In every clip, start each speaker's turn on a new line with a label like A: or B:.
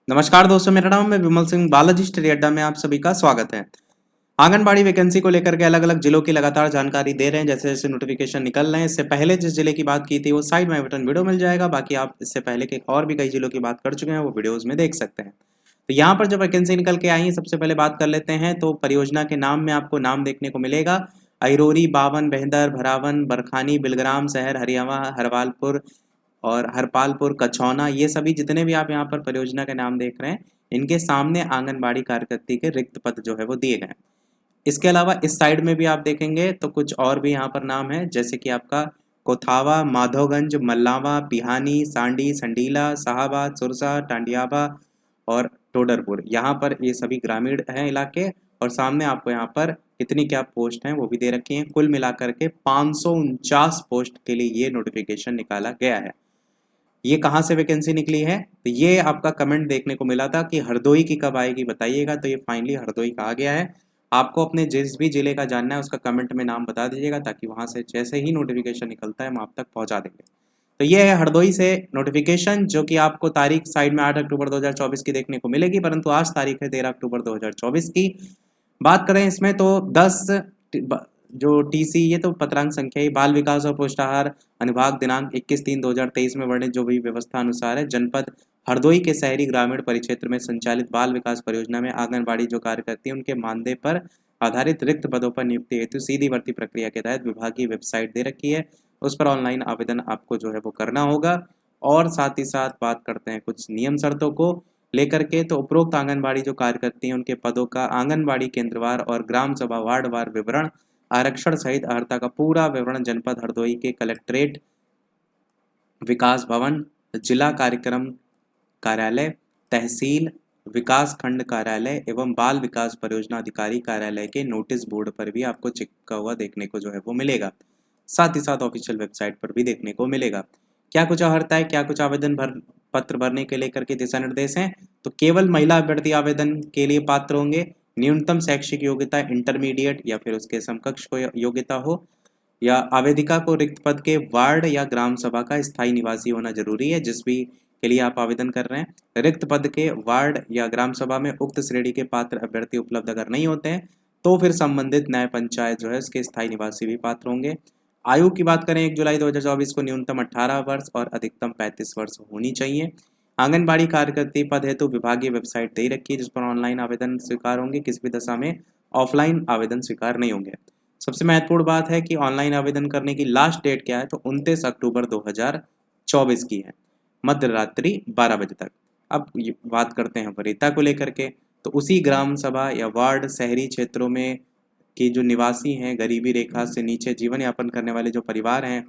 A: नमस्कार दोस्तों, मेरा नाम है विमल सिंह। बालाजी स्टडी अड्डा में आप सभी का स्वागत है। आंगनबाड़ी वैकेंसी को लेकर के अलग अलग जिलों की लगातार जानकारी दे रहे हैं। जैसे जैसे नोटिफिकेशन निकल रहे हैं, इससे पहले जिस जिले की बात की थी वो साइड में आई बटन वीडियो मिल जाएगा। बाकी आप इससे पहले के और भी कई जिलों की बात कर चुके हैं, वो वीडियोज में देख सकते हैं। तो यहाँ पर जो वैकेंसी निकल के आई है, सबसे पहले बात कर लेते हैं। तो परियोजना के नाम में आपको नाम देखने को मिलेगा अहिरोरी, बावन, बेहदर, भरावन, बरखानी, बिलग्राम शहर, हरियावा, हरवालपुर और हरपालपुर, कछौना। ये सभी जितने भी आप यहाँ पर परियोजना के नाम देख रहे हैं, इनके सामने आंगनबाड़ी कार्यकर्ती के रिक्त पद जो है वो दिए गए हैं। इसके अलावा इस साइड में भी आप देखेंगे तो कुछ और भी यहाँ पर नाम है, जैसे कि आपका कोथावा, माधोगंज, मल्लावा, पिहानी, सांडी, संडीला, शाहाबाद, सुरसा, टांडियाबा और टोडरपुर। यहाँ पर ये सभी ग्रामीण हैं इलाके। और सामने आपको यहाँ पर कितनी क्या पोस्ट हैं वो भी दे रखी हैं। कुल मिलाकर के 549 पोस्ट के लिए ये नोटिफिकेशन निकाला गया है। ये कहाँ से वैकेंसी निकली है? तो ये आपका कमेंट देखने को मिला था कि हरदोई की कब आएगी बताइएगा। तो ये फाइनली हरदोई का आ गया है। आपको अपने जिस भी जिले का जानना है उसका कमेंट में नाम बता दीजिएगा, ताकि वहां से जैसे ही नोटिफिकेशन निकलता है हम आप तक पहुंचा देंगे। तो ये है हरदोई से नोटिफिकेशन, जो कि आपको तारीख साइड में 8 अक्टूबर 2024 की देखने को मिलेगी, परंतु आज तारीख है 13 अक्टूबर 2024 की। बात करें इसमें तो 10 जो टीसी, ये तो पत्रांक संख्या ही, बाल विकास और पुष्टाहार अनुभाग दिनांक 21/3/2023 में वर्णित जो भी व्यवस्था अनुसार है, जनपद हरदोई के शहरी ग्रामीण परिक्षेत्र में संचालित बाल विकास परियोजना में आंगनबाड़ी जो कार्य करती है उनके मानदेय पर आधारित रिक्त पदों पर नियुक्ति हेतु सीधी भर्ती प्रक्रिया के तहत विभागीय वेबसाइट दे रखी है। उस पर ऑनलाइन आवेदन आपको जो है वो करना होगा। और साथ ही साथ बात करते हैं कुछ नियम शर्तों को लेकर के। तो उपरोक्त आंगनबाड़ी जो कार्य करती हैं उनके पदों का आंगनबाड़ी केंद्रवार और ग्राम सभा वार्डवार विवरण, आरक्षण सहित अर्हता का पूरा विवरण जनपद हरदोई के कलेक्ट्रेट, विकास भवन, जिला कार्यक्रम कार्यालय, तहसील, विकास खंड कार्यालय एवं बाल विकास परियोजना अधिकारी कार्यालय के नोटिस बोर्ड पर भी आपको चिपका हुआ देखने को जो है वो मिलेगा। साथ ही साथ ऑफिशियल वेबसाइट पर भी देखने को मिलेगा। क्या कुछ अर्हता है, क्या कुछ आवेदन पत्र भरने के लेकर के दिशा निर्देश हैं? तो केवल महिला अभ्यर्थी आवेदन के लिए पात्र होंगे। न्यूनतम शैक्षिक योग्यता इंटरमीडिएट या फिर उसके समकक्ष को योग्यता हो, या आवेदिका को रिक्त पद के वार्ड या ग्राम सभा का स्थायी निवासी होना जरूरी है। जिस भी के लिए आप आवेदन कर रहे हैं, रिक्त पद के वार्ड या ग्राम सभा में उक्त श्रेणी के पात्र अभ्यर्थी उपलब्ध अगर नहीं होते हैं, तो फिर संबंधित न्याय पंचायत जो है उसके स्थायी निवासी भी पात्र होंगे। आयु की बात करें, 1 जुलाई 2024 को न्यूनतम 18 वर्ष और अधिकतम 35 वर्ष होनी चाहिए। आंगनबाड़ी कार्यकर्ती पद हेतु विभागीय वेबसाइट दे रखी है, जिस पर ऑनलाइन आवेदन स्वीकार होंगे। किसी भी दशा में ऑफलाइन आवेदन स्वीकार नहीं होंगे। सबसे महत्वपूर्ण बात है कि ऑनलाइन आवेदन करने की लास्ट डेट क्या है, तो 29 अक्टूबर 2024 की है, मध्य रात्रि 12 बजे तक। अब बात करते हैं वरीयता को लेकर के। तो उसी ग्राम सभा या वार्ड शहरी क्षेत्रों में कि जो निवासी हैं, गरीबी रेखा से नीचे जीवन यापन करने वाले जो परिवार हैं,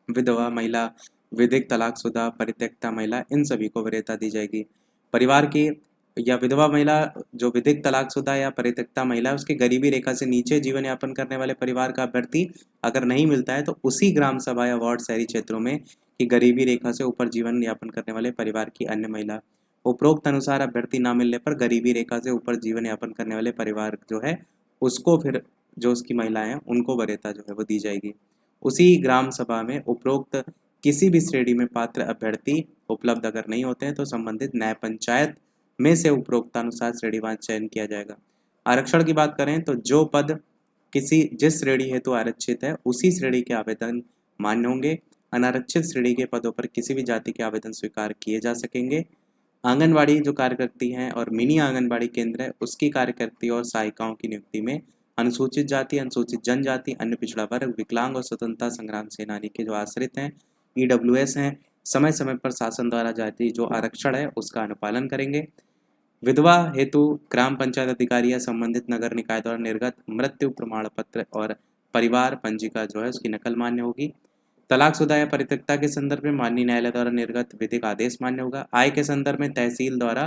A: विधवा महिला, विधिक तलाकशुदा, परित्यक्ता महिला, इन सभी को वरीयता दी जाएगी। परिवार की या विधवा महिला, जो विधिक तलाकशुदा या परित्यक्ता महिला है, उसके गरीबी रेखा से नीचे जीवन यापन करने वाले परिवार का अभ्यर्थी अगर नहीं मिलता है, तो उसी ग्राम सभा या वार्ड शहरी क्षेत्रों में कि गरीबी रेखा से ऊपर जीवन यापन करने वाले परिवार की अन्य महिला, उपरोक्त अनुसार अभ्यर्थी ना मिलने पर गरीबी रेखा से ऊपर जीवन यापन करने वाले परिवार जो है उसको फिर जो उसकी महिलाएं हैं उनको वरीयता जो है वो दी जाएगी। उसी ग्राम सभा में उपरोक्त किसी भी श्रेणी में पात्र अभ्यर्थी उपलब्ध अगर नहीं होते हैं, तो संबंधित न्याय पंचायत में से उपरोक्तानुसार श्रेणीवार चयन किया जाएगा। आरक्षण की बात करें तो जो पद जिस श्रेणी हेतु आरक्षित है, उसी श्रेणी के आवेदन मान्य होंगे। अनारक्षित श्रेणी के पदों पर किसी भी जाति के आवेदन स्वीकार किए जा सकेंगे। आंगनबाड़ी जो कार्य करती हैं और मिनी आंगनबाड़ी केंद्र है, उसकी कार्यकर्ती और सहायिकाओं की नियुक्ति में अनुसूचित जाति, अनुसूचित जनजाति, अन्य पिछड़ा वर्ग, विकलांग और स्वतंत्रता संग्राम सेनानी के जो आश्रित हैं, ईडब्ल्यूएस हैं, समय समय पर शासन द्वारा जारी जो आरक्षण है उसका अनुपालन करेंगे। विधवा हेतु ग्राम पंचायत अधिकारी या संबंधित नगर निकाय द्वारा निर्गत मृत्यु प्रमाण पत्र और परिवार पंजिका जो है उसकी नकल मान्य होगी। तलाकशुदा या परित्यक्ता के संदर्भ में माननीय न्यायालय द्वारा निर्गत विधिक आदेश मान्य होगा। आय के संदर्भ में तहसील द्वारा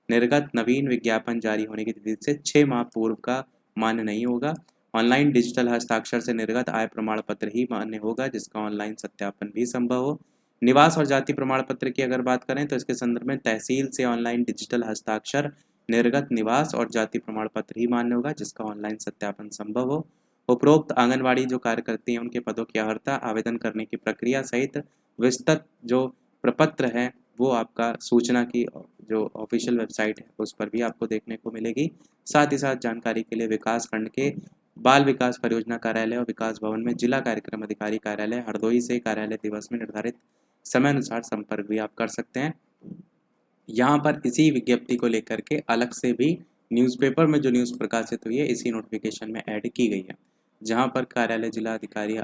A: निर्गत नवीन विज्ञापन जारी होने की तिथि से 6 माह पूर्व का मान्य नहीं होगा। ऑनलाइन डिजिटल हस्ताक्षर से निर्गत आय प्रमाण पत्र ही मान्य होगा, जिसका ऑनलाइन सत्यापन भी संभव हो। निवास और जाति प्रमाण पत्र की अगर बात करें तो इसके संदर्भ में तहसील से ऑनलाइन डिजिटल हस्ताक्षर निर्गत निवास और जाति प्रमाण पत्र ही मान्य होगा, जिसका ऑनलाइन सत्यापन संभव हो। उपरोक्त आंगनबाड़ी जो कार्य करती हैं उनके पदों की अर्हता, आवेदन करने की प्रक्रिया सहित विस्तृत जो प्रपत्र है वो आपका सूचना की जो ऑफिशियल वेबसाइट है उस पर भी आपको देखने को मिलेगी। साथ ही साथ जानकारी के लिए विकास खंड के बाल विकास परियोजना कार्यालय और विकास भवन में जिला कार्यक्रम अधिकारी कार्यालय हरदोई से कार्यालय दिवस में निर्धारित समय अनुसार संपर्क भी आप कर सकते हैं। यहाँ पर इसी विज्ञप्ति को लेकर के अलग से भी न्यूज़पेपर में जो न्यूज़ प्रकाशित हुई है इसी नोटिफिकेशन में ऐड की गई है, जहाँ पर कार्यालय जिला अधिकारी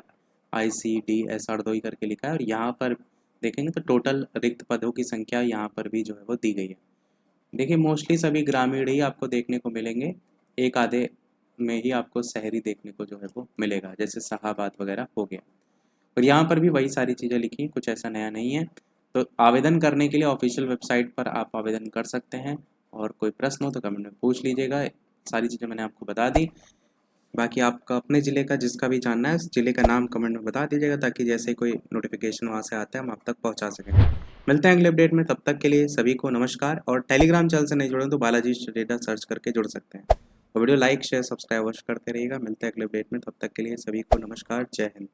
A: ICDS हरदोई करके लिखा है और यहाँ पर देखेंगे तो टोटल रिक्त पदों की संख्या यहाँ पर भी जो है वो दी गई है। देखिए मोस्टली सभी ग्रामीण ही आपको देखने को मिलेंगे, एक आधे में ही आपको शहरी देखने को जो है वो मिलेगा, जैसे शाहाबाद वगैरह हो गया। और यहाँ पर भी वही सारी चीज़ें लिखी हैं, कुछ ऐसा नया नहीं है। तो आवेदन करने के लिए ऑफिशियल वेबसाइट पर आप आवेदन कर सकते हैं और कोई प्रश्न हो तो कमेंट में पूछ लीजिएगा। सारी चीज़ें मैंने आपको बता दी। बाकी आपका अपने ज़िले का जिसका भी जानना है उस ज़िले का नाम कमेंट में बता दीजिएगा, ताकि जैसे कोई नोटिफिकेशन वहाँ से आता है हम आप तक पहुँचा सकें। मिलते हैं अगले अपडेट में, तब तक के लिए सभी को नमस्कार। और टेलीग्राम चैनल से नहीं जुड़े तो बालाजी डेटा सर्च करके जुड़ सकते हैं। और वीडियो लाइक शेयर सब्सक्राइब अवश्य करते रहिएगा। मिलते हैं अगले अपडेट में, तब तक के लिए सभी को नमस्कार। जय हिंद।